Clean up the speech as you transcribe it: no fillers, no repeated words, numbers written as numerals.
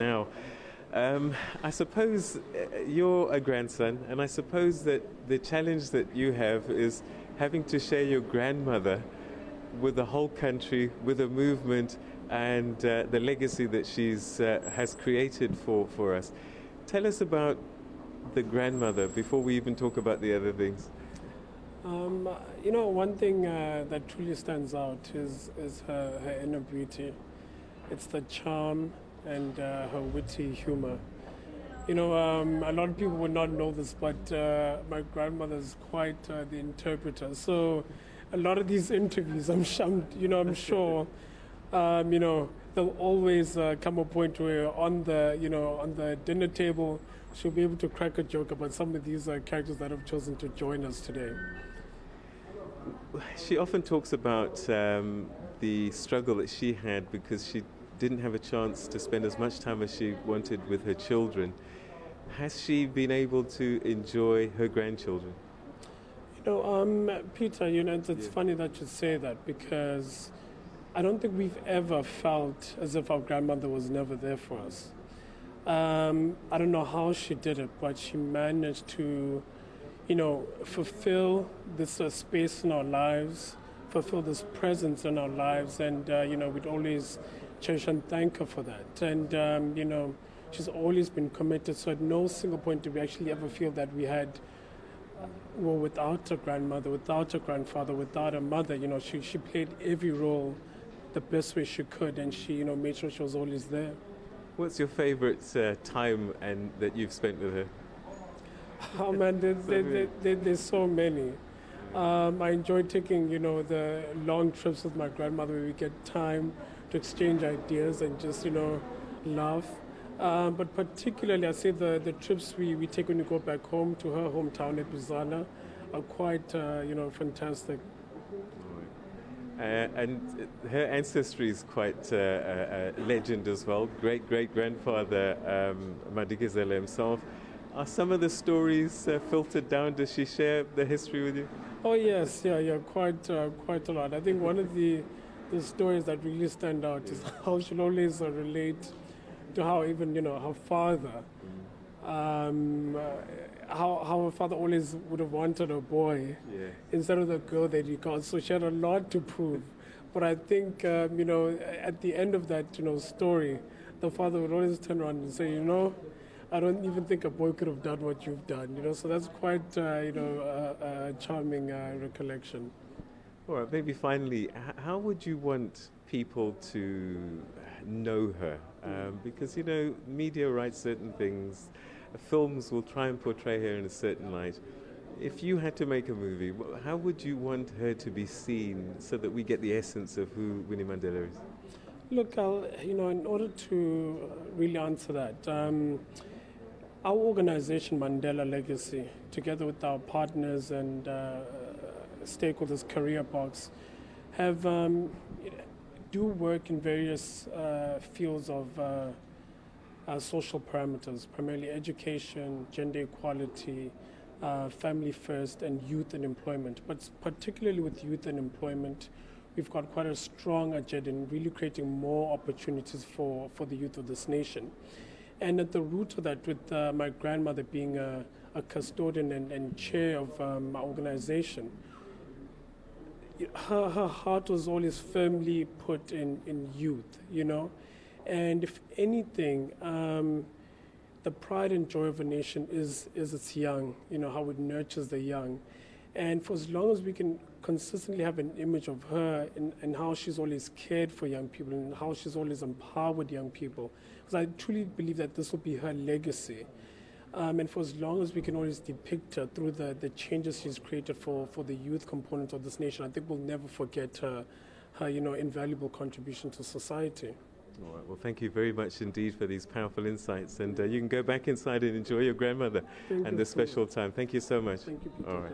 Now, I suppose you're a grandson, and I suppose that the challenge that you have is having to share your grandmother with the whole country, with a movement, and the legacy that she's has created for us. Tell us about the grandmother before we even talk about the other things. One thing that truly stands out is her inner beauty. It's the charm and her witty humor. A lot of people would not know this, but my grandmother is quite the interpreter. So a lot of these interviews, I'm sure, there'll always come a point where on the dinner table, she'll be able to crack a joke about some of these characters that have chosen to join us today. She often talks about the struggle that she had because she didn't have a chance to spend as much time as she wanted with her children. Has she been able to enjoy her grandchildren? Peter, it's funny that you say that because I don't think we've ever felt as if our grandmother was never there for us. I don't know how she did it, but she managed to, fulfill this space in our lives, fulfill this presence in our lives, and, we'd always cherish and thank her for that. And, she's always been committed, so at no single point did we actually ever feel that we had, without a grandmother, without a grandfather, without a mother. She played every role the best way she could, and she, made sure she was always there. What's your favorite time that you've spent with her? Oh man, there's so many. I enjoy taking, the long trips with my grandmother where we get time to exchange ideas and just, laugh. But particularly, I say the trips we take when we go back home to her hometown at Bizana are quite, fantastic. And her ancestry is quite a legend as well. Great-great-grandfather Madikizela himself. Are some of the stories filtered down? Does she share the history with you? Oh yes, quite a lot. I think one of the stories that really stand out is how she'll always relate to how even her father, how her father always would have wanted a boy instead of the girl that he got. So she had a lot to prove. But I think at the end of that story, the father would always turn around and say, I don't even think a boy could have done what you've done. So that's quite a charming recollection. All right, maybe finally, how would you want people to know her? Because, media writes certain things, films will try and portray her in a certain light. If you had to make a movie, how would you want her to be seen so that we get the essence of who Winnie Mandela is? Look, in order to really answer that, our organization, Mandela Legacy, together with our partners and stakeholders, Career Box, have do work in various fields of social parameters, primarily education, gender equality, family first, and youth and employment. But particularly with youth and employment, we've got quite a strong agenda in really creating more opportunities for the youth of this nation. And at the root of that, with my grandmother being a custodian and chair of my organization, her heart was always firmly put in youth, And if anything, the pride and joy of a nation is its young, how it nurtures the young. And for as long as we can consistently have an image of her and how she's always cared for young people and how she's always empowered young people, because I truly believe that this will be her legacy. And for as long as we can always depict her through the changes she's created for the youth component of this nation, I think we'll never forget her invaluable contribution to society. All right. Well, thank you very much indeed for these powerful insights. And you can go back inside and enjoy your grandmother and the special time. Thank you so much. Thank you, Peter. All right.